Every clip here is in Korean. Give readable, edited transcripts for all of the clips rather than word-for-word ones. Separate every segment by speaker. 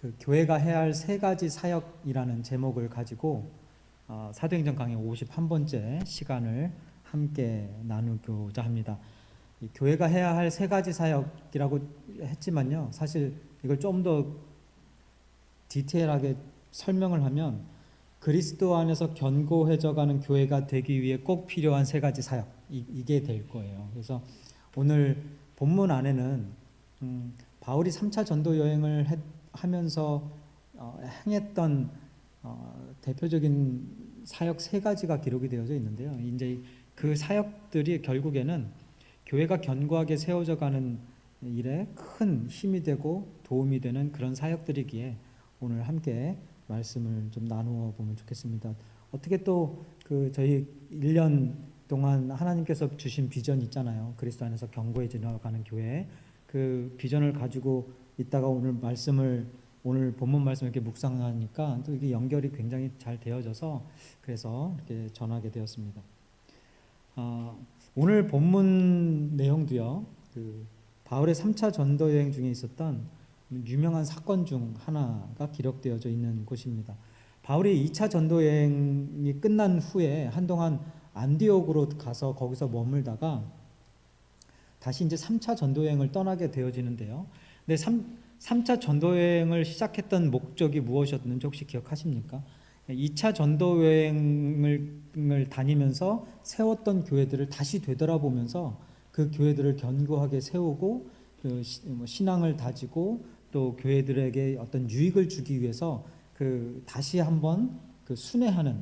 Speaker 1: 그 교회가 해야 할 세 가지 사역이라는 제목을 가지고 사도행전 강의 51번째 시간을 함께 나누고자 합니다. 이 교회가 해야 할 세 가지 사역이라고 했지만요, 사실 이걸 좀 더 디테일하게 설명을 하면 그리스도 안에서 견고해져가는 교회가 되기 위해 꼭 필요한 세 가지 사역, 이게 될 거예요. 그래서 오늘 본문 안에는 바울이 3차 전도 여행을 하면서 행했던 대표적인 사역 세 가지가 기록이 되어져 있는데요. 이제 그 사역들이 결국에는 교회가 견고하게 세워져 가는 일에 큰 힘이 되고 도움이 되는 그런 사역들이기에 오늘 함께 말씀을 좀 나누어 보면 좋겠습니다. 어떻게 또 그 저희 1년 동안 하나님께서 주신 비전 있잖아요. 그리스도 안에서 견고해져 가는 교회, 그 비전을 가지고 있다가 오늘 본문 말씀을 이렇게 묵상하니까 또 이게 연결이 굉장히 잘 되어져서 그래서 이렇게 전하게 되었습니다. 오늘 본문 내용도요, 그 바울의 3차 전도 여행 중에 있었던 유명한 사건 중 하나가 기록되어져 있는 곳입니다. 바울이 2차 전도 여행이 끝난 후에 한동안 안디옥으로 가서 거기서 머물다가 다시 이제 3차 전도 여행을 떠나게 되어지는데요. 근데 3차 전도 여행을 시작했던 목적이 무엇이었는지 혹시 기억하십니까? 2차 전도 여행을 다니면서 세웠던 교회들을 다시 되돌아보면서 그 교회들을 견고하게 세우고 그 신앙을 다지고 또 교회들에게 어떤 유익을 주기 위해서 그 다시 한번 그 순회하는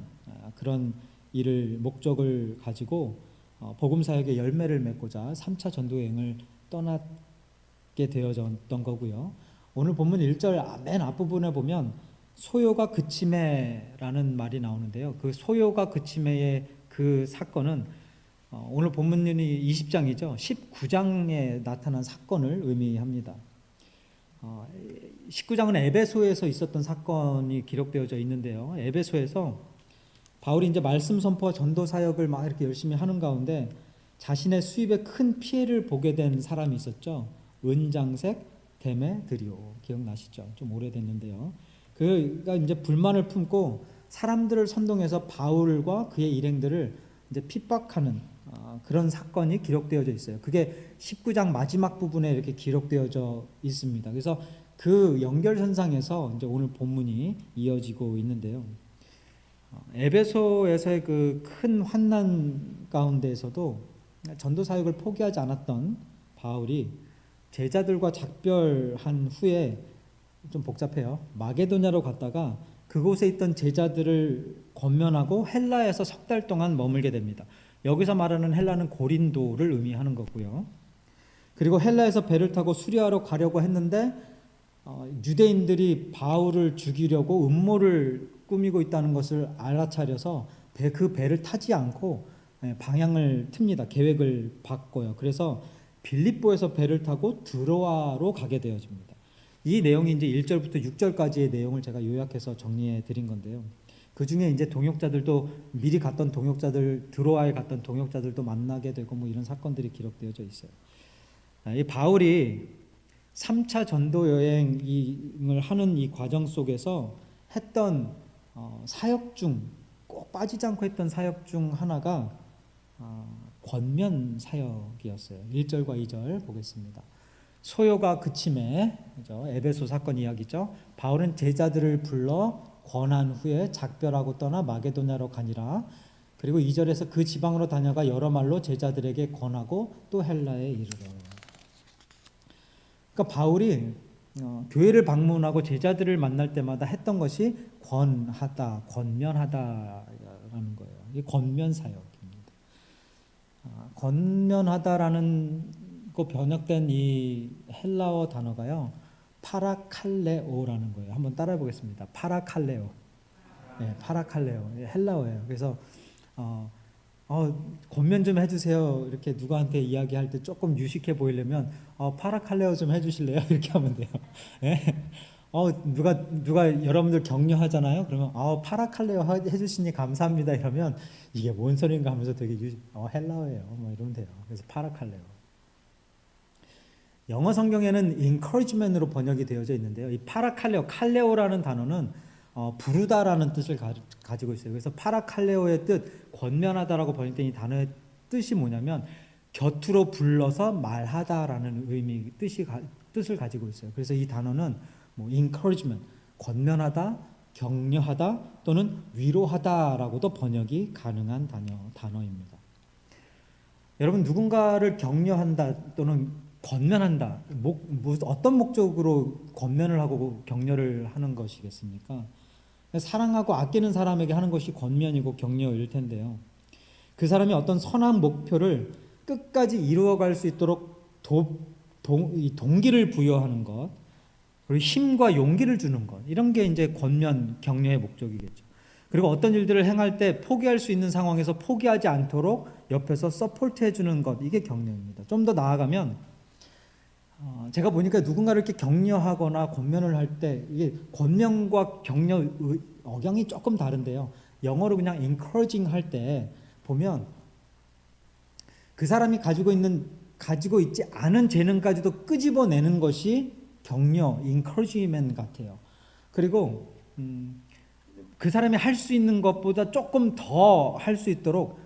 Speaker 1: 그런 일을 목적을 가지고 복음 사역의 열매를 맺고자 3차 전도 여행을 떠나게 되어졌던 거고요. 오늘 본문 1절 맨 앞부분에 보면 소요가 그침에라는 말이 나오는데요. 그 소요가 그침에의 그 사건은 오늘 본문이 20장이죠. 19장에 나타난 사건을 의미합니다. 19장은 에베소에서 있었던 사건이 기록되어져 있는데요. 에베소에서 바울이 이제 말씀 선포와 전도 사역을 막 이렇게 열심히 하는 가운데 자신의 수입에 큰 피해를 보게 된 사람이 있었죠. 은장색 데메드리오, 기억나시죠? 좀 오래됐는데요. 그가 이제 불만을 품고 사람들을 선동해서 바울과 그의 일행들을 이제 핍박하는 그런 사건이 기록되어져 있어요. 그게 19장 마지막 부분에 이렇게 기록되어져 있습니다. 그래서 그 연결선상에서 이제 오늘 본문이 이어지고 있는데요. 에베소에서의 그 큰 환난 가운데에서도 전도 사역을 포기하지 않았던 바울이 제자들과 작별한 후에 좀 복잡해요. 마게도냐로 갔다가 그곳에 있던 제자들을 권면하고 헬라에서 석 달 동안 머물게 됩니다. 여기서 말하는 헬라는 고린도를 의미하는 거고요. 그리고 헬라에서 배를 타고 수리아로 가려고 했는데 유대인들이 바울을 죽이려고 음모를 꾸미고 있다는 것을 알아차려서 그 배를 타지 않고 방향을 틉니다. 계획을 바꿔요. 그래서 빌립보에서 배를 타고 드로아로 가게 되어집니다. 이 내용이 이제 1절부터 6절까지의 내용을 제가 요약해서 정리해 드린 건데요. 그 중에 이제 동역자들도 미리 갔던 동역자들, 드로아에 갔던 동역자들도 만나게 되고 뭐 이런 사건들이 기록되어져 있어요. 이 바울이 3차 전도 여행을 하는 이 과정 속에서 했던 사역 중 꼭 빠지지 않고 했던 사역 중 하나가 권면 사역이었어요. 1절과 2절 보겠습니다. 소요가 그침에, 에베소 사건 이야기죠. 바울은 제자들을 불러 권한 후에 작별하고 떠나 마게도냐로 가니라. 그리고 2절에서 그 지방으로 다녀가 여러 말로 제자들에게 권하고 또 헬라에 이르러. 그러니까 바울이 교회를 방문하고 제자들을 만날 때마다 했던 것이 권하다, 권면하다라는 거예요. 이게 권면 사역입니다. 권면하다라는 거 번역된 이 헬라어 단어가요, 파라칼레오라는 거예요. 한번 따라해 보겠습니다. 파라칼레오. 네, 파라칼레오. 헬라어예요. 그래서 권면 좀 해주세요. 이렇게 누구한테 이야기할 때 조금 유식해 보이려면 파라칼레오 좀 해주실래요? 이렇게 하면 돼요. 네? 누가 여러분들 격려하잖아요. 그러면 파라칼레오 해주시니 감사합니다. 이러면 이게 뭔 소린가 하면서 되게 헬라어예요. 뭐 이러면 돼요. 그래서 파라칼레오. 영어 성경에는 encouragement으로 번역이 되어져 있는데요. 이 파라칼레오, 칼레오라는 단어는 부르다라는 뜻을 가지고 있어요. 그래서 파라칼레오의 뜻, 권면하다라고 번역된 이 단어의 뜻이 뭐냐면 곁으로 불러서 말하다라는 의미, 뜻을 가지고 있어요. 그래서 이 단어는 뭐 encouragement, 권면하다, 격려하다 또는 위로하다라고도 번역이 가능한 단어입니다. 여러분, 누군가를 격려한다 또는 권면한다, 어떤 목적으로 권면을 하고 격려를 하는 것이겠습니까? 사랑하고 아끼는 사람에게 하는 것이 권면이고 격려일 텐데요. 그 사람이 어떤 선한 목표를 끝까지 이루어갈 수 있도록 동기를 부여하는 것, 그리고 힘과 용기를 주는 것, 이런 게 이제 권면, 격려의 목적이겠죠. 그리고 어떤 일들을 행할 때 포기할 수 있는 상황에서 포기하지 않도록 옆에서 서포트해 주는 것, 이게 격려입니다. 좀 더 나아가면 제가 보니까 누군가를 이렇게 격려하거나 권면을 할 때 이게 권면과 격려 억양이 조금 다른데요. 영어로 그냥 encouraging 할 때 보면 그 사람이 가지고 있지 않은 재능까지도 끄집어내는 것이 격려, encouragement 같아요. 그리고 그 사람이 할 수 있는 것보다 조금 더 할 수 있도록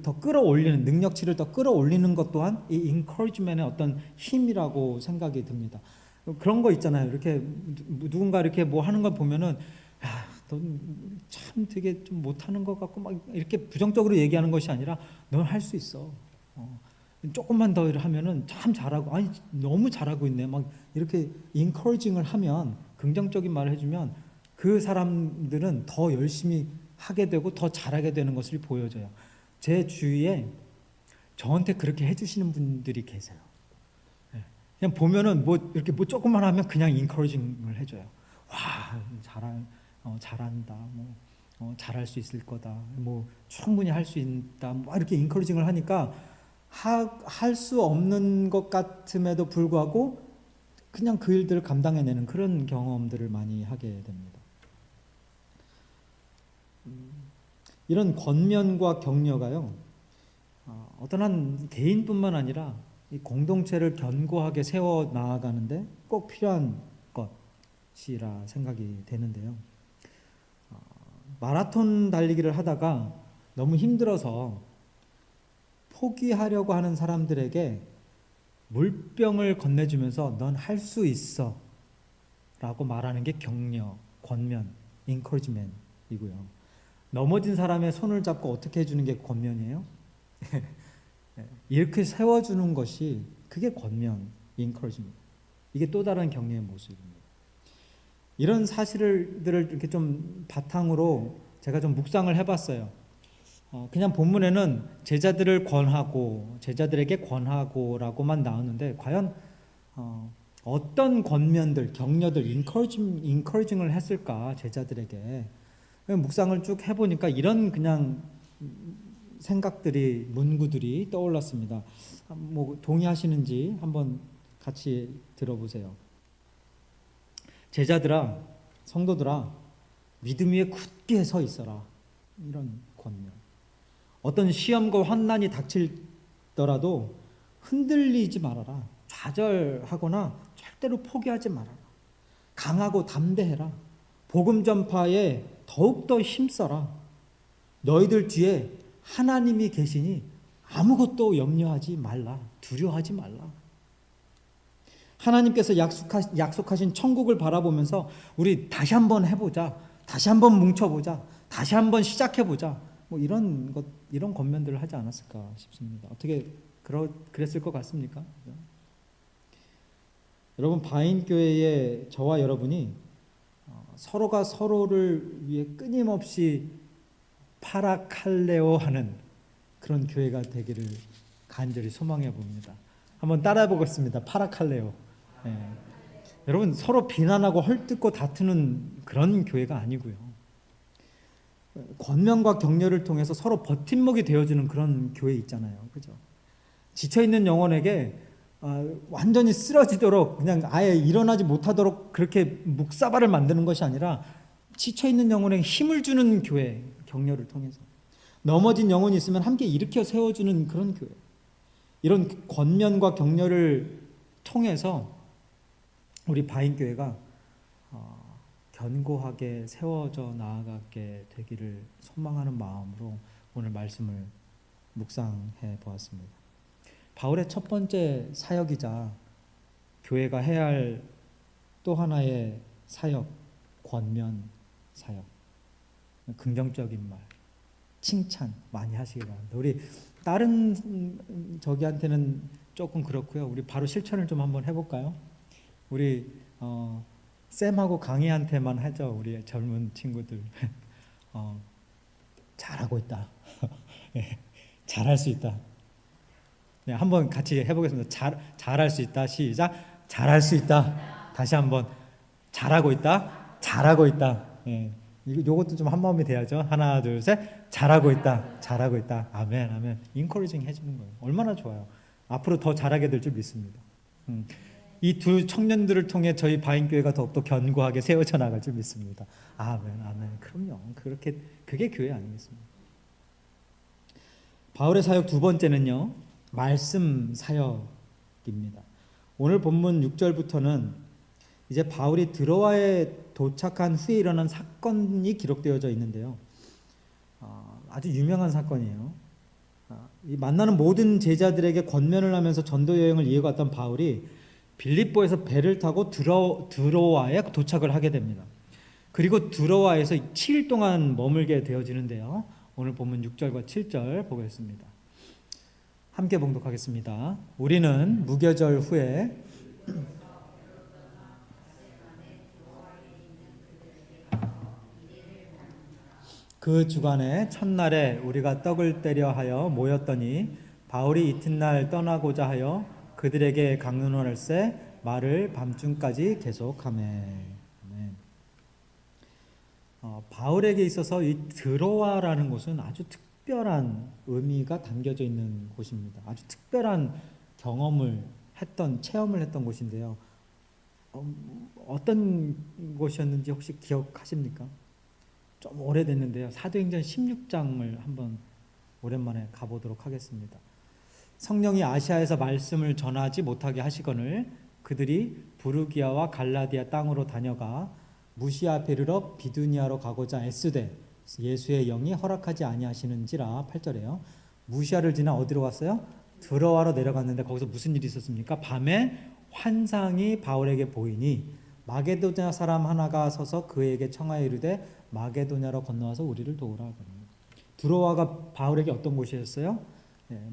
Speaker 1: 더 끌어올리는, 능력치를 더 끌어올리는 것 또한 이 encouragement의 어떤 힘이라고 생각이 듭니다. 그런 거 있잖아요. 이렇게 누군가 이렇게 뭐 하는 걸 보면은 넌 참 되게 좀 못하는 것 같고 막 이렇게 부정적으로 얘기하는 것이 아니라 넌 할 수 있어. 조금만 더 하면은 참 잘하고, 아니 너무 잘하고 있네. 막 이렇게 encouraging을 하면, 긍정적인 말을 해주면 그 사람들은 더 열심히 하게 되고 더 잘하게 되는 것을 보여줘요. 제 주위에 저한테 그렇게 해주시는 분들이 계세요. 그냥 보면은 이렇게 조금만 하면 그냥 encouraging을 해줘요. 와, 잘한다. 잘할 수 있을 거다. 충분히 할 수 있다. 이렇게 encouraging을 하니까 할 수 없는 것 같음에도 불구하고 그냥 그 일들을 감당해내는 그런 경험들을 많이 하게 됩니다. 이런 권면과 격려가요, 어떤 한 개인뿐만 아니라 이 공동체를 견고하게 세워 나아가는데 꼭 필요한 것이라 생각이 되는데요. 마라톤 달리기를 하다가 너무 힘들어서 포기하려고 하는 사람들에게 물병을 건네주면서 넌 할 수 있어 라고 말하는 게 격려, 권면, encouragement이고요. 넘어진 사람의 손을 잡고 어떻게 해주는 게 권면이에요? 이렇게 세워주는 것이 그게 권면, encouragement. 이게 또 다른 격려의 모습입니다. 이런 사실들을 이렇게 좀 바탕으로 제가 좀 묵상을 해봤어요. 그냥 본문에는 제자들에게 권하고라고만 나오는데 과연 어떤 권면들, 격려들, encouraging을 했을까 제자들에게 묵상을 쭉 해보니까 이런 그냥 생각들이, 문구들이 떠올랐습니다. 동의하시는지 한번 같이 들어보세요. 제자들아, 성도들아, 믿음 위에 굳게 서 있어라. 이런 권면. 어떤 시험과 환난이 닥칠더라도 흔들리지 말아라. 좌절하거나 절대로 포기하지 말아라. 강하고 담대해라. 복음 전파에 더욱더 힘써라. 너희들 뒤에 하나님이 계시니 아무것도 염려하지 말라. 두려워하지 말라. 하나님께서 약속하신 천국을 바라보면서 우리 다시 한번 해보자. 다시 한번 뭉쳐보자. 다시 한번 시작해보자. 이런 권면들을 하지 않았을까 싶습니다. 어떻게 그랬을 것 같습니까? 여러분, 바인교회의 저와 여러분이 서로가 서로를 위해 끊임없이 파라칼레오하는 그런 교회가 되기를 간절히 소망해 봅니다. 한번 따라해 보겠습니다. 파라칼레오. 여러분, 서로 비난하고 헐뜯고 다투는 그런 교회가 아니고요. 권면과 격려를 통해서 서로 버팀목이 되어주는 그런 교회 있잖아요. 그죠? 지쳐있는 영혼에게 완전히 쓰러지도록, 그냥 아예 일어나지 못하도록 그렇게 묵사발을 만드는 것이 아니라 지쳐있는 영혼에게 힘을 주는 교회, 격려를 통해서 넘어진 영혼이 있으면 함께 일으켜 세워주는 그런 교회. 이런 권면과 격려를 통해서 우리 바인교회가 견고하게 세워져 나아가게 되기를 소망하는 마음으로 오늘 말씀을 묵상해 보았습니다. 바울의 첫 번째 사역이자 교회가 해야 할 또 하나의 사역, 권면 사역, 긍정적인 말, 칭찬 많이 하시기 바랍니다. 우리 다른 저기한테는 조금 그렇고요. 우리 바로 실천을 좀 한번 해볼까요? 우리 쌤하고 강희한테만 하죠. 우리 젊은 친구들 잘하고 있다. 네, 잘할 수 있다. 네, 한번 같이 해보겠습니다. 잘할 수 있다. 시작. 잘할 수 있다. 다시 한번 잘하고 있다. 잘하고 있다. 네, 요것도 좀 한 마음이 돼야죠. 하나, 둘, 셋. 잘하고 있다. 잘하고 있다. 아멘, 아멘. 인커리징 해주는 거예요. 얼마나 좋아요. 앞으로 더 잘하게 될 줄 믿습니다. 이 두 청년들을 통해 저희 바인교회가 더욱더 견고하게 세워져 나갈 줄 믿습니다. 아멘, 아멘. 그럼요. 그게 교회 아니겠습니까? 바울의 사역 두 번째는요, 말씀 사역입니다. 오늘 본문 6절부터는 이제 바울이 드로아에 도착한 후에 일어난 사건이 기록되어져 있는데요. 아주 유명한 사건이에요. 이 만나는 모든 제자들에게 권면을 하면서 전도 여행을 이어갔던 바울이 빌립보에서 배를 타고 드로아에 도착을 하게 됩니다. 그리고 드로아에서 7일 동안 머물게 되어지는데요. 오늘 본문 6절과 7절 보겠습니다. 함께 봉독하겠습니다. 우리는 무교절 후에 그 주간의 첫날에 우리가 떡을 떼려 하여 모였더니 바울이 이튿날 떠나고자 하여 그들에게 강론할세 말을 밤중까지 계속하매. 바울에게 있어서 이 드로아라는 곳은 아주 특별한 의미가 담겨져 있는 곳입니다. 아주 특별한 체험을 했던 곳인데요. 어떤 곳이었는지 혹시 기억하십니까? 좀 오래됐는데요. 사도행전 16장을 한번 오랜만에 가보도록 하겠습니다. 성령이 아시아에서 말씀을 전하지 못하게 하시거늘 그들이 부르기아와 갈라디아 땅으로 다녀가 무시아 앞에 이르러 비두니아로 가고자 애쓰되 예수의 영이 허락하지 아니하시는지라. 8절에요. 무시아를 지나 어디로 갔어요? 드로아로 내려갔는데 거기서 무슨 일이 있었습니까? 밤에 환상이 바울에게 보이니 마게도냐 사람 하나가 서서 그에게 청하여 이르되 마게도냐로 건너와서 우리를 도우라 하거든요. 드로아가 바울에게 어떤 곳이었어요?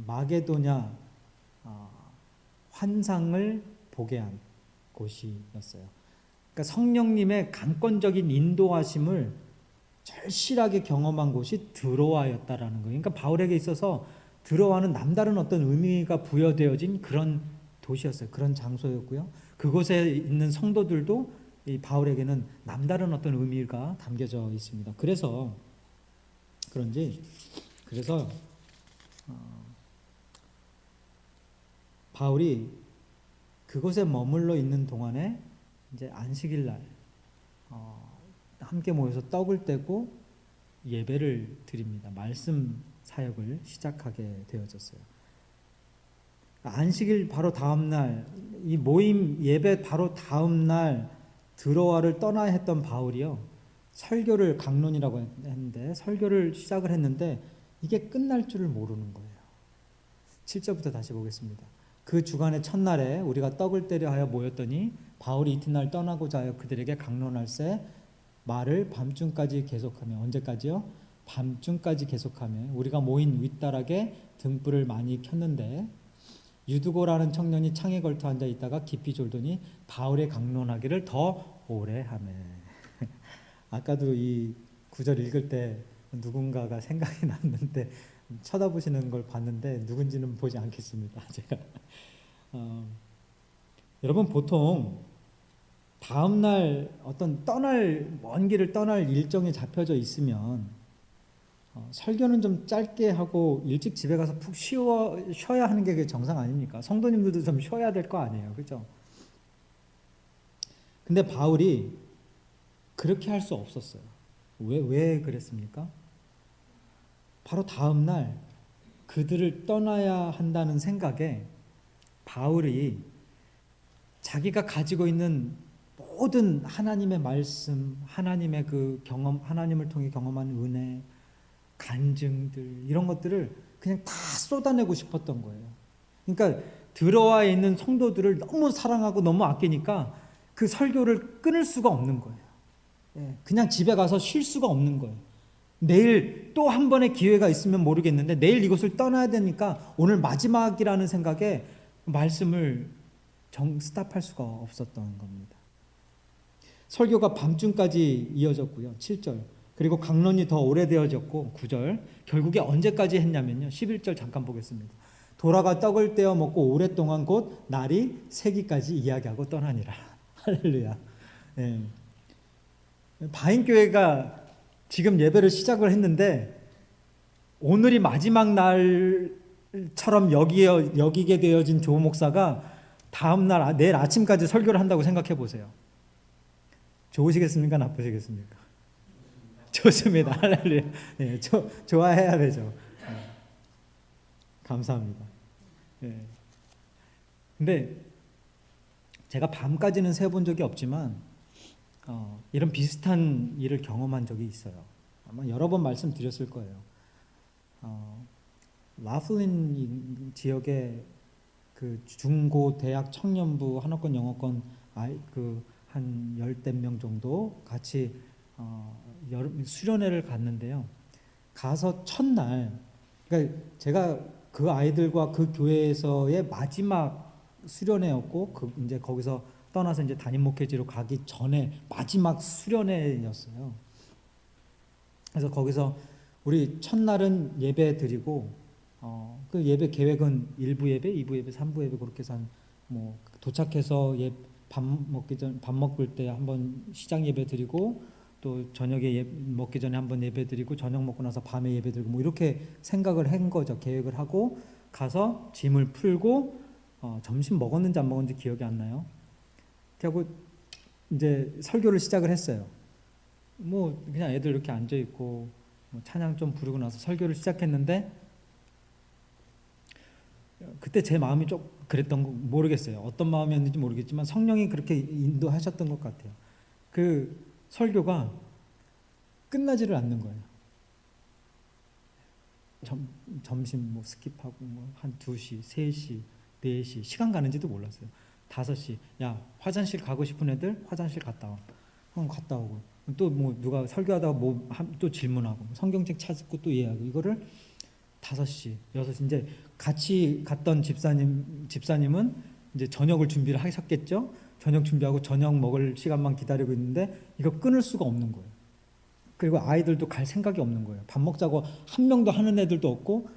Speaker 1: 마게도냐 환상을 보게 한 곳이었어요. 그러니까 성령님의 강권적인 인도하심을 절실하게 경험한 곳이 드로아였다라는 거예요. 그러니까 바울에게 있어서 드로아는 남다른 어떤 의미가 부여되어진 그런 도시였어요. 그런 장소였고요. 그곳에 있는 성도들도 이 바울에게는 남다른 어떤 의미가 담겨져 있습니다. 그래서 바울이 그곳에 머물러 있는 동안에 이제 안식일 날 함께 모여서 떡을 떼고 예배를 드립니다. 말씀 사역을 시작하게 되어졌어요. 안식일 바로 다음 날, 이 모임 예배 바로 다음 날 드로아를 떠나야 했던 바울이요, 설교를, 강론이라고 했는데 설교를 시작을 했는데 이게 끝날 줄을 모르는 거예요. 7절부터 다시 보겠습니다. 그 주간의 첫날에 우리가 떡을 떼려 하여 모였더니 바울이 이튿날 떠나고자 하여 그들에게 강론할세 말을 밤중까지 계속하며. 언제까지요? 밤중까지 계속하며 우리가 모인 윗다락에 등불을 많이 켰는데 유두고라는 청년이 창에 걸터 앉아 있다가 깊이 졸더니 바울의 강론하기를 더 오래 하매. 아까도 이 구절 읽을 때 누군가가 생각이 났는데 쳐다보시는 걸 봤는데 누군지는 보지 않겠습니다. 제가 여러분, 보통 다음 날 어떤 먼 길을 떠날 일정이 잡혀져 있으면 설교는 좀 짧게 하고 일찍 집에 가서 푹 쉬어야 하는 게 정상 아닙니까? 성도님들도 좀 쉬어야 될 거 아니에요, 그렇죠? 근데 바울이 그렇게 할 수 없었어요. 왜 그랬습니까? 바로 다음 날 그들을 떠나야 한다는 생각에 바울이 자기가 가지고 있는 모든 하나님의 말씀, 하나님의 그 경험, 하나님을 통해 경험한 은혜, 간증들 이런 것들을 그냥 다 쏟아내고 싶었던 거예요. 그러니까 들어와 있는 성도들을 너무 사랑하고 너무 아끼니까 그 설교를 끊을 수가 없는 거예요. 그냥 집에 가서 쉴 수가 없는 거예요. 내일 또 한 번의 기회가 있으면 모르겠는데 내일 이곳을 떠나야 되니까 오늘 마지막이라는 생각에 말씀을 스탑할 수가 없었던 겁니다. 설교가 밤중까지 이어졌고요. 7절. 그리고 강론이 더 오래되어졌고 9절. 결국에 언제까지 했냐면요. 11절 잠깐 보겠습니다. 돌아가 떡을 떼어 먹고 오랫동안 곧 날이 새기까지 이야기하고 떠나니라. 할렐루야. 예. 바인교회가 지금 예배를 시작을 했는데 오늘이 마지막 날처럼 여기게 되어진 조 목사가 다음 날 내일 아침까지 설교를 한다고 생각해 보세요. 좋으시겠습니까? 나쁘시겠습니까? 좋습니다. 할렐루야. 네, 좋아해야 되죠. 네. 감사합니다. 네. 근데 제가 밤까지는 세본 적이 없지만 이런 비슷한 일을 경험한 적이 있어요. 아마 여러 번 말씀드렸을 거예요. 라플린 지역의 그 중고 대학 청년부 한어권 영어권 한 10대 명 정도 같이 여름 수련회를 갔는데요. 가서 첫날, 그러니까 제가 그 아이들과 그 교회에서의 마지막 수련회였고, 이제 거기서 떠나서 이제 담임 목회지로 가기 전에 마지막 수련회였어요. 그래서 거기서 우리 첫날은 예배 드리고, 그 예배 계획은 1부 예배, 2부 예배, 3부 예배 그렇게 해서 도착해서 밥 먹을 때 한번 시장 예배 드리고 또 저녁에 먹기 전에 한번 예배 드리고 저녁 먹고 나서 밤에 예배 드리고 뭐 이렇게 생각을 한 거죠. 계획을 하고 가서 짐을 풀고 점심 먹었는지 안 먹었는지 기억이 안 나요. 그리고 이제 설교를 시작을 했어요. 뭐 그냥 애들 이렇게 앉아 있고 찬양 좀 부르고 나서 설교를 시작했는데 그때 제 마음이 좀 그랬던 거 모르겠어요. 어떤 마음이었는지 모르겠지만 성령이 그렇게 인도하셨던 것 같아요. 그 설교가 끝나지를 않는 거예요. 점심 뭐 스킵하고 한 2시, 3시, 4시 시간 가는지도 몰랐어요. 5시. 야, 화장실 가고 싶은 애들 화장실 갔다 와. 갔다 오고. 또 뭐 누가 설교하다가 또 질문하고 성경책 찾고 또 이해하고 이거를 5시, 6시 이제 같이 갔던 집사님은 이제 저녁을 준비를 하셨겠죠. 저녁 준비하고 저녁 먹을 시간만 기다리고 있는데 이거 끊을 수가 없는 거예요. 그리고 아이들도 갈 생각이 없는 거예요. 밥 먹자고 한 명도 하는 애들도 없고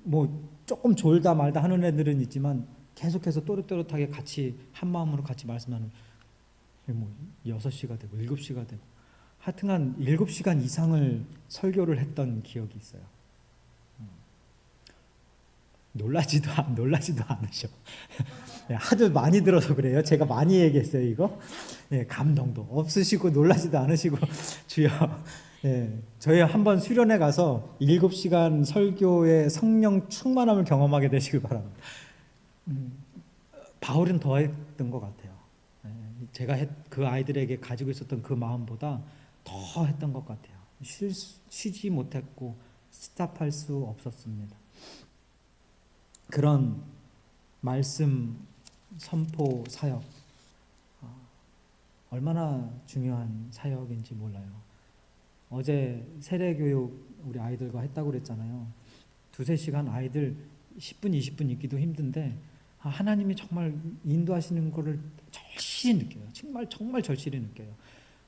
Speaker 1: 뭐 조금 졸다 말다 하는 애들은 있지만 계속해서 또렷또렷하게 같이 한 마음으로 같이 말씀하는 뭐 6시가 되고 7시가 되고 하여튼 한 7시간 이상을 설교를 했던 기억이 있어요. 놀라지도 않으셔. 하도 많이 들어서 그래요. 제가 많이 얘기했어요, 이거. 감동도 없으시고 놀라지도 않으시고 주여. 저희 한번 수련회 가서 7시간 설교의 성령 충만함을 경험하게 되시길 바랍니다. 바울은 더 했던 것 같아요. 제가 그 아이들에게 가지고 있었던 그 마음보다 더 했던 것 같아요. 쉬지 못했고 스탑할 수 없었습니다. 그런 말씀 선포 사역 얼마나 중요한 사역인지 몰라요. 어제 세례교육 우리 아이들과 했다고 그랬잖아요. 2-3시간 아이들 10분 20분 있기도 힘든데 하나님이 정말 인도하시는 거를 절실히 느껴요. 정말 절실히 느껴요.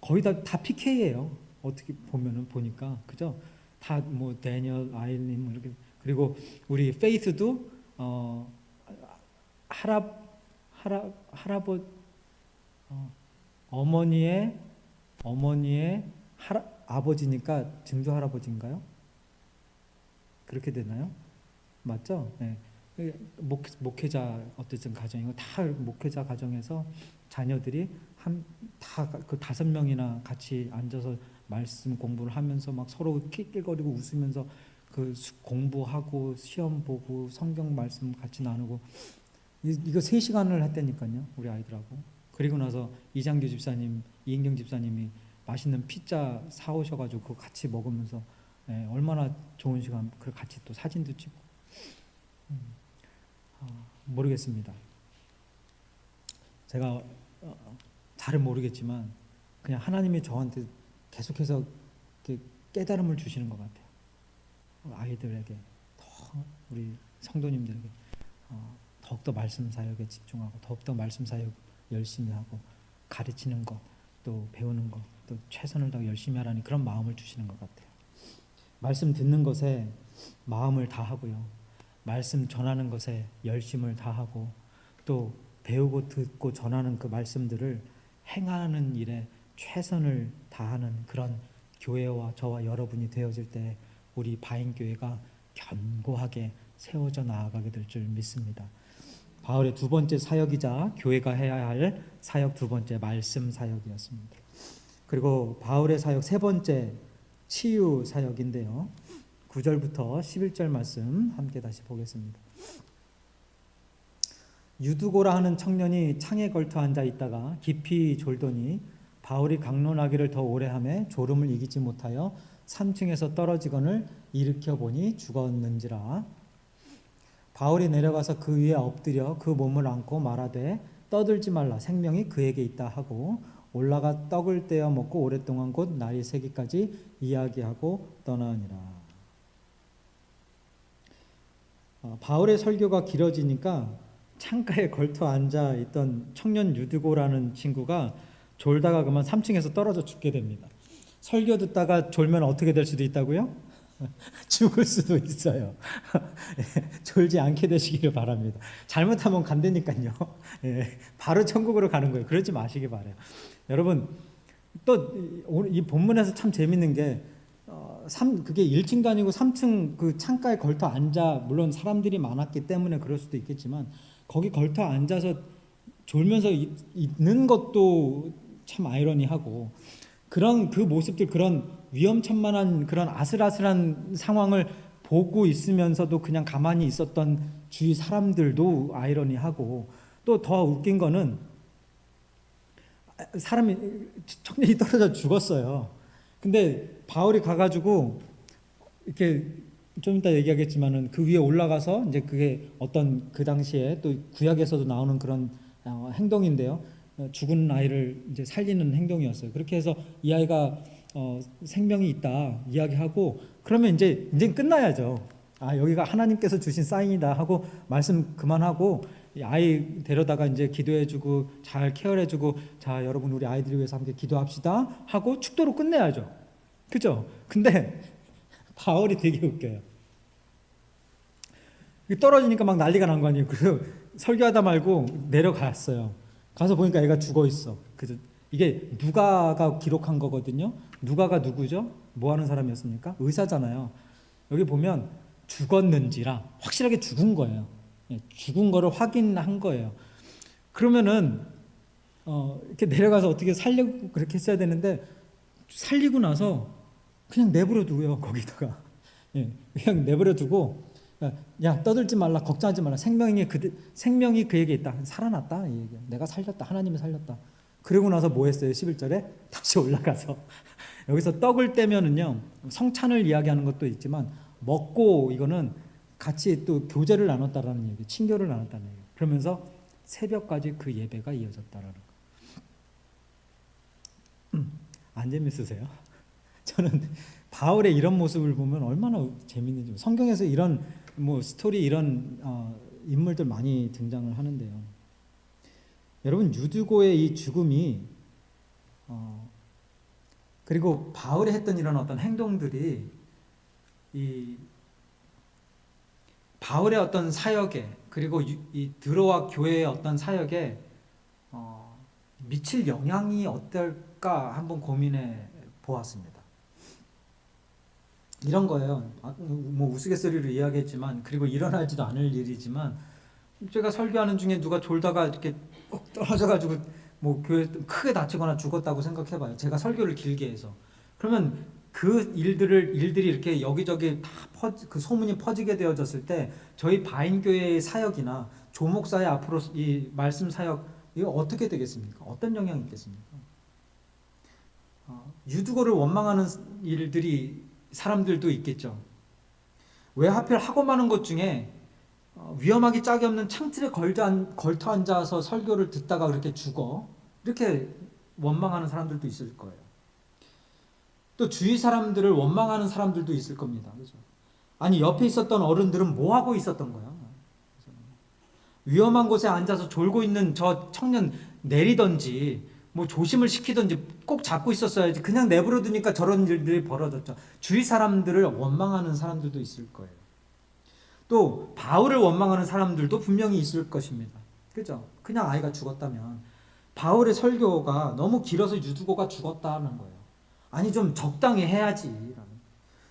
Speaker 1: 거의 다 PK예요. 어떻게 보니까 그죠? 다 뭐 데니얼, 아일린 뭐 이렇게 그리고 우리 페이스도 어머니의 아버지니까 증조 할아버지인가요? 그렇게 되나요? 맞죠? 네. 목회자 어쨌든 가정이고 다 목회자 가정에서 자녀들이 다 그 5명이나 같이 앉아서 말씀 공부를 하면서 막 서로 낄낄거리고 웃으면서 그 공부하고 시험 보고 성경 말씀 같이 나누고 이거 3시간을 했다니까요, 우리 아이들하고. 그리고 나서 이장규 집사님, 이인경 집사님이 맛있는 피자 사오셔가지고 그거 같이 먹으면서 얼마나 좋은 시간, 그 같이 또 사진도 찍고. 모르겠습니다. 제가 잘은 모르겠지만 그냥 하나님이 저한테 계속해서 깨달음을 주시는 것 같아요. 아이들에게, 우리 성도님들에게 더욱더 말씀 사역에 집중하고, 더욱더 말씀 사역 열심히 하고, 가르치는 것, 또 배우는 것, 또 최선을 다해 열심히 하라는 그런 마음을 주시는 것 같아요. 말씀 듣는 것에 마음을 다하고요, 말씀 전하는 것에 열심을 다하고, 또 배우고 듣고 전하는 그 말씀들을 행하는 일에 최선을 다하는 그런 교회와 저와 여러분이 되어질 때 우리 바인교회가 견고하게 세워져 나아가게 될 줄 믿습니다. 바울의 두 번째 사역이자 교회가 해야 할 사역 두 번째, 말씀 사역이었습니다. 그리고 바울의 사역 세 번째, 치유 사역인데요, 9절부터 11절 말씀 함께 다시 보겠습니다. 유두고라 하는 청년이 창에 걸터 앉아 있다가 깊이 졸더니 바울이 강론하기를 더 오래 하매 졸음을 이기지 못하여 3층에서 떨어지거늘 일으켜 보니 죽었는지라. 바울이 내려가서 그 위에 엎드려 그 몸을 안고 말하되 떠들지 말라, 생명이 그에게 있다 하고 올라가 떡을 떼어 먹고 오랫동안 곧 날이 새기까지 이야기하고 떠나니라. 바울의 설교가 길어지니까 창가에 걸터 앉아 있던 청년 유두고라는 친구가 졸다가 그만 3층에서 떨어져 죽게 됩니다. 설교 듣다가 졸면 어떻게 될 수도 있다고요? 죽을 수도 있어요. 졸지 않게 되시기를 바랍니다. 잘못하면 간다니까요. 바로 천국으로 가는 거예요. 그러지 마시기 바라요. 여러분, 또 이 본문에서 참 재밌는 게 그게 1층도 아니고 3층 그 창가에 걸터 앉아, 물론 사람들이 많았기 때문에 그럴 수도 있겠지만 거기 걸터 앉아서 졸면서 있는 것도 참 아이러니하고, 그런 그 모습들, 그런 위험천만한 그런 아슬아슬한 상황을 보고 있으면서도 그냥 가만히 있었던 주위 사람들도 아이러니하고, 또 더 웃긴 거는 청년이 떨어져 죽었어요. 근데 바울이 가가지고 이렇게 좀 이따 얘기하겠지만은 그 위에 올라가서 이제 그게 어떤 그 당시에 또 구약에서도 나오는 그런 행동인데요. 죽은 아이를 이제 살리는 행동이었어요. 그렇게 해서 이 아이가 생명이 있다 이야기하고, 그러면 이제 끝나야죠. 여기가 하나님께서 주신 사인이다 하고 말씀 그만하고 이 아이 데려다가 이제 기도해주고 잘 케어해주고, 자 여러분 우리 아이들을 위해서 함께 기도합시다 하고 축도로 끝내야죠. 그죠? 근데 바울이 되게 웃겨요. 떨어지니까 막 난리가 난 거 아니에요. 그래서 설교하다 말고 내려갔어요. 가서 보니까 애가 죽어 있어. 그래서 이게 누가가 기록한 거거든요. 누가가 누구죠? 뭐 하는 사람이었습니까? 의사잖아요. 여기 보면 죽었는지라 확실하게 죽은 거예요. 죽은 거를 확인한 거예요. 그러면은 이렇게 내려가서 어떻게 살려고 그렇게 했어야 되는데, 살리고 나서 그냥 내버려 두고요. 거기다가 그냥 내버려 두고, 야 떠들지 말라, 걱정하지 말라, 생명이 그에게 있다, 살아났다, 이 얘기야. 내가 살렸다, 하나님이 살렸다. 그러고 나서 뭐 했어요? 11절에 다시 올라가서 여기서 떡을 떼면은요, 성찬을 이야기하는 것도 있지만 먹고 이거는 같이 또 교제를 나눴다라는 얘기, 친교를 나눴다는 얘기. 그러면서 새벽까지 그 예배가 이어졌다라는 거. 안 재밌으세요? 저는 바울의 이런 모습을 보면 얼마나 재밌는지. 성경에서 이런 스토리, 이런 인물들 많이 등장을 하는데요. 여러분, 유두고의 이 죽음이 그리고 바울이 했던 이런 어떤 행동들이 이 바울의 어떤 사역에, 그리고 이 드로아 교회의 어떤 사역에 미칠 영향이 어떨까 한번 고민해 보았습니다. 이런 거예요. 우스갯소리로 이야기했지만, 그리고 일어나지도 않을 일이지만, 제가 설교하는 중에 누가 졸다가 이렇게 꼭 떨어져가지고 교회 크게 다치거나 죽었다고 생각해봐요. 제가 설교를 길게 해서. 그러면 그 일들이 이렇게 여기저기 다 그 소문이 퍼지게 되어졌을 때 저희 바인교회의 사역이나 조목사의 앞으로 이 말씀 사역 이거 어떻게 되겠습니까? 어떤 영향이 있겠습니까? 유두고를 원망하는 일들이 사람들도 있겠죠. 왜 하필 하고 많은 것 중에 위험하기 짝이 없는 창틀에 걸터 앉아서 설교를 듣다가 그렇게 죽어? 이렇게 원망하는 사람들도 있을 거예요. 또 주위 사람들을 원망하는 사람들도 있을 겁니다. 그죠? 아니 옆에 있었던 어른들은 뭐 하고 있었던 거야? 위험한 곳에 앉아서 졸고 있는 저 청년 내리던지 뭐 조심을 시키던지 꼭 잡고 있었어야지. 그냥 내버려 두니까 저런 일들이 벌어졌죠. 주위 사람들을 원망하는 사람들도 있을 거예요. 또 바울을 원망하는 사람들도 분명히 있을 것입니다. 그죠? 그냥 아이가 죽었다면 바울의 설교가 너무 길어서 유두고가 죽었다는 거예요. 아니 좀 적당히 해야지.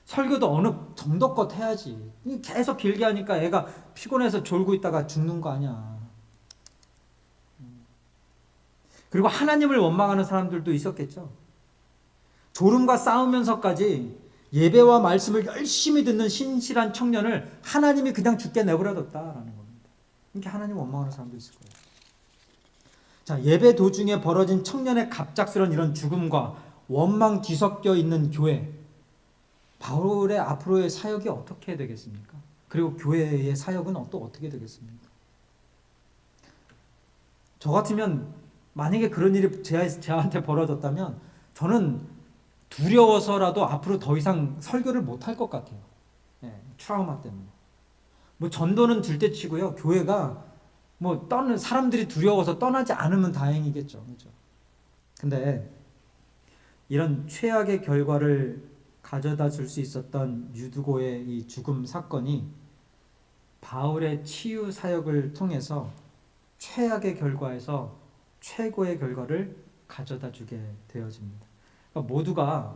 Speaker 1: 설교도 어느 정도껏 해야지. 계속 길게 하니까 애가 피곤해서 졸고 있다가 죽는 거 아니야. 그리고 하나님을 원망하는 사람들도 있었겠죠. 졸음과 싸우면서까지 예배와 말씀을 열심히 듣는 신실한 청년을 하나님이 그냥 죽게 내버려뒀다라는 겁니다. 이렇게 하나님 원망하는 사람도 있을 거예요. 자, 예배 도중에 벌어진 청년의 갑작스런 이런 죽음과 원망 뒤섞여 있는 교회. 바울의 앞으로의 사역이 어떻게 되겠습니까? 그리고 교회의 사역은 또 어떻게 되겠습니까? 저 같으면 만약에 그런 일이 저한테 벌어졌다면 저는 두려워서라도 앞으로 더 이상 설교를 못할 것 같아요. 트라우마 때문에. 뭐 전도는 둘째치고요. 교회가 뭐 사람들이 두려워서 떠나지 않으면 다행이겠죠. 그렇죠? 근데 이런 최악의 결과를 가져다 줄 수 있었던 유두고의 이 죽음 사건이 바울의 치유 사역을 통해서 최악의 결과에서 최고의 결과를 가져다 주게 되어집니다. 그러니까 모두가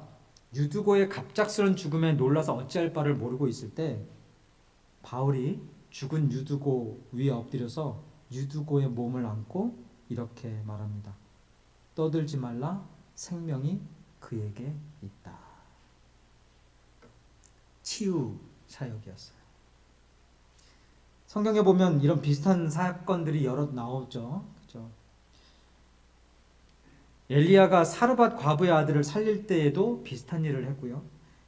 Speaker 1: 유두고의 갑작스런 죽음에 놀라서 어찌할 바를 모르고 있을 때 바울이 죽은 유두고 위에 엎드려서 유두고의 몸을 안고 이렇게 말합니다. 떠들지 말라, 생명이 그에게 있다. 치유 사역이었어요. 성경에 보면 이런 비슷한 사건들이 여러 나오죠. 그렇죠? 엘리야가 사르밧 과부의 아들을 살릴 때에도 비슷한 일을 했고요.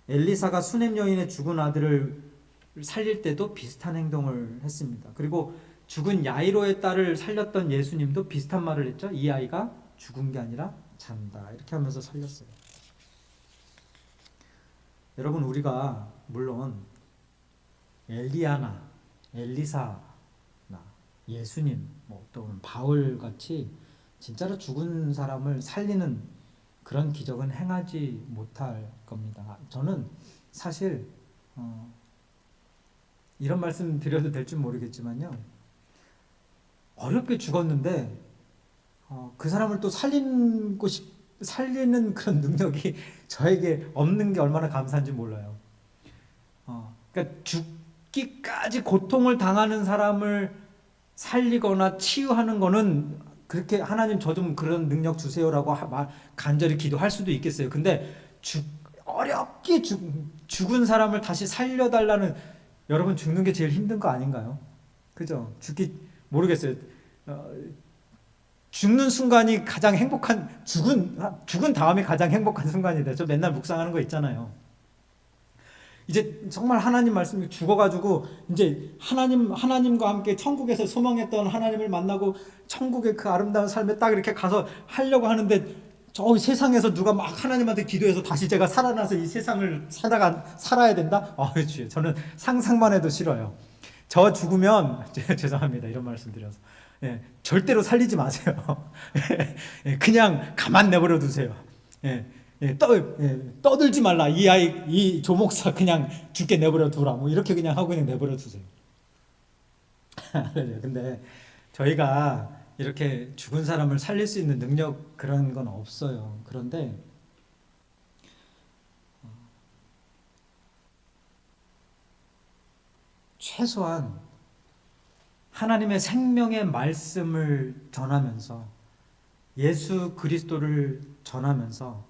Speaker 1: 엘리사가 수넴 여인의 죽은 아들을 살릴 때도 비슷한 행동을 했습니다. 그리고 죽은 야이로의 딸을 살렸던 예수님도 비슷한 말을 했죠. 이 아이가 죽은 게 아니라 잔다. 이렇게 하면서 살렸어요. 여러분, 우리가 물론 엘리야나 엘리사나 예수님 또는 바울 같이 진짜로 죽은 사람을 살리는 그런 기적은 행하지 못할 겁니다. 저는 사실 이런 말씀 드려도 될지 모르겠지만요, 어렵게 죽었는데 그 사람을 또 살리는 그런 능력이 저에게 없는 게 얼마나 감사한지 몰라요. 그러니까 죽기까지 고통을 당하는 사람을 살리거나 치유하는 거는 그렇게 하나님 저 좀 그런 능력 주세요라고 간절히 기도할 수도 있겠어요. 근데 어렵게 죽은 사람을 다시 살려달라는, 여러분 죽는 게 제일 힘든 거 아닌가요? 그죠? 모르겠어요. 죽는 순간이 가장 행복한, 죽은 다음에 가장 행복한 순간이다. 저 맨날 묵상하는 거 있잖아요. 이제 정말 하나님 말씀이 죽어가지고 이제 하나님과 함께 천국에서 소망했던 하나님을 만나고 천국의 그 아름다운 삶에 딱 이렇게 가서 하려고 하는데 저 세상에서 누가 막 하나님한테 기도해서 다시 제가 살아나서 이 세상을 살아야 된다? 주여, 저는 상상만 해도 싫어요. 저 죽으면 죄송합니다. 이런 말씀 드려서. 절대로 살리지 마세요. 그냥 가만 내버려 두세요. 떠들지 말라. 이 조목사 그냥 죽게 내버려 두라. 이렇게 그냥 하고 그냥 내버려 두세요. 근데 저희가 이렇게 죽은 사람을 살릴 수 있는 능력 그런 건 없어요. 그런데 최소한 하나님의 생명의 말씀을 전하면서 예수 그리스도를 전하면서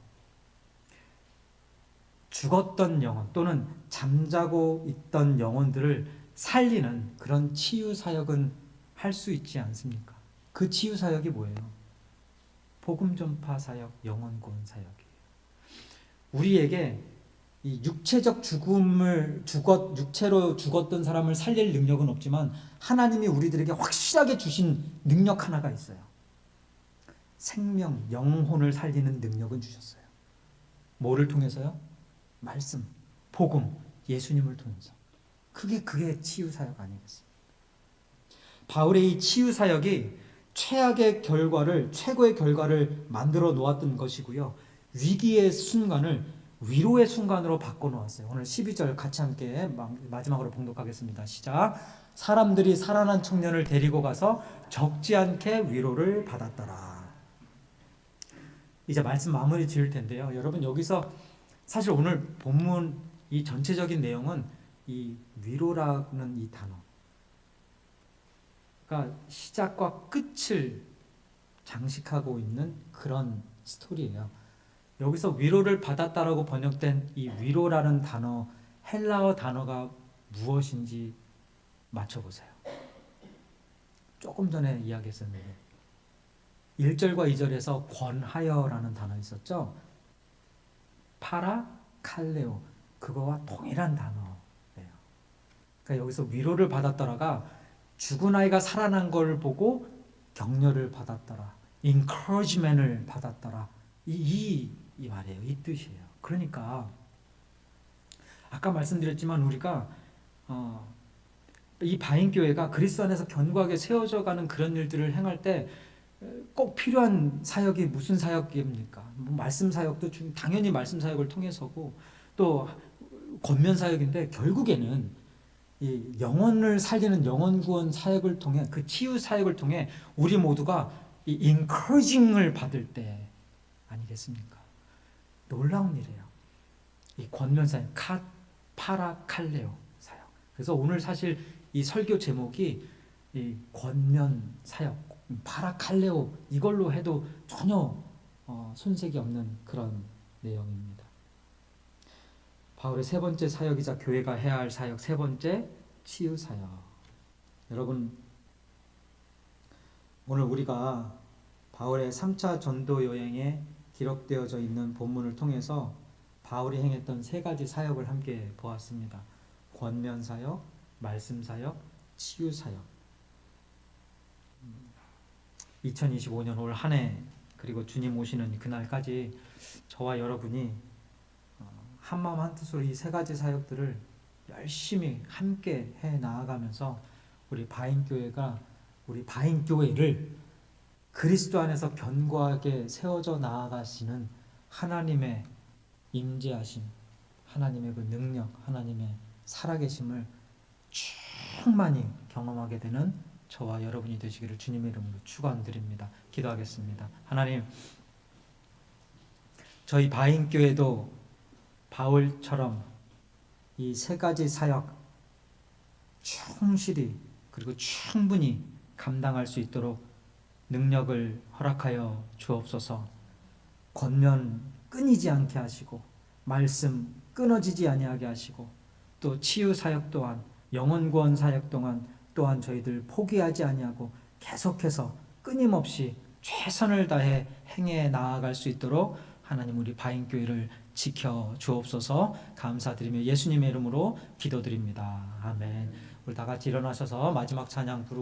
Speaker 1: 죽었던 영혼 또는 잠자고 있던 영혼들을 살리는 그런 치유 사역은 할 수 있지 않습니까? 그 치유 사역이 뭐예요? 복음 전파 사역, 영혼 구원 사역이에요. 우리에게 이 육체적 육체로 죽었던 사람을 살릴 능력은 없지만 하나님이 우리들에게 확실하게 주신 능력 하나가 있어요. 생명, 영혼을 살리는 능력은 주셨어요. 뭐를 통해서요? 말씀, 복음, 예수님을 통해서. 그게 치유 사역 아니겠어요? 바울의 이 치유 사역이 최고의 결과를 만들어 놓았던 것이고요. 위기의 순간을 위로의 순간으로 바꿔 놓았어요. 오늘 12절 같이 함께 마지막으로 봉독하겠습니다. 시작. 사람들이 살아난 청년을 데리고 가서 적지 않게 위로를 받았더라. 이제 말씀 마무리 지을 텐데요. 여러분 여기서 사실 오늘 본문 이 전체적인 내용은 이 위로라는 이 단어, 그러니까 시작과 끝을 장식하고 있는 그런 스토리예요. 여기서 위로를 받았다라고 번역된 이 위로라는 단어, 헬라어 단어가 무엇인지 맞춰보세요. 조금 전에 이야기했었는데 1절과 2절에서 권하여라는 단어 있었죠. 파라칼레오, 그거와 동일한 단어예요. 그러니까 여기서 위로를 받았더라가 죽은 아이가 살아난 걸 보고 격려를 받았더라, encouragement을 받았더라, 이 말이에요. 이 뜻이에요. 그러니까 아까 말씀드렸지만 우리가 이 바인교회가 그리스도 안에서 견고하게 세워져가는 그런 일들을 행할 때 꼭 필요한 사역이 무슨 사역입니까? 뭐 말씀 사역도 당연히 말씀 사역을 통해서고 또 권면 사역인데 결국에는 이 영혼을 살리는 영혼 구원 사역을 통해, 그 치유 사역을 통해 우리 모두가 이 encouraging을 받을 때 아니겠습니까? 놀라운 일이에요. 이 권면 사역, 파라칼레오 사역. 그래서 오늘 사실 이 설교 제목이 이 권면 사역, 파라칼레오, 이걸로 해도 전혀 손색이 없는 그런 내용입니다. 바울의 세 번째 사역이자 교회가 해야 할 사역, 세 번째 치유 사역. 여러분 오늘 우리가 바울의 3차 전도 여행에 기록되어져 있는 본문을 통해서 바울이 행했던 세 가지 사역을 함께 보았습니다. 권면 사역, 말씀 사역, 치유 사역. 2025년 올 한 해 그리고 주님 오시는 그날까지 저와 여러분이 한마음 한뜻으로 이 세 가지 사역들을 열심히 함께 해 나아가면서 우리 바인교회를 그리스도 안에서 견고하게 세워져 나아가시는 하나님의 임재하심, 하나님의 그 능력, 하나님의 살아계심을 충만히 경험하게 되는 저와 여러분이 되시기를 주님의 이름으로 축원드립니다. 기도하겠습니다. 하나님, 저희 바인교회도 바울처럼 이 세 가지 사역 충실히 그리고 충분히 감당할 수 있도록 능력을 허락하여 주옵소서. 권면 끊이지 않게 하시고 말씀 끊어지지 아니하게 하시고 또 치유 사역 또한, 영혼 구원 사역 또한 저희들 포기하지 아니하고 계속해서 끊임없이 최선을 다해 행해 나아갈 수 있도록 하나님 우리 바인교회를 지켜 주옵소서. 감사드리며 예수님의 이름으로 기도드립니다. 아멘. 우리 다 같이 일어나셔서 마지막 찬양 부르고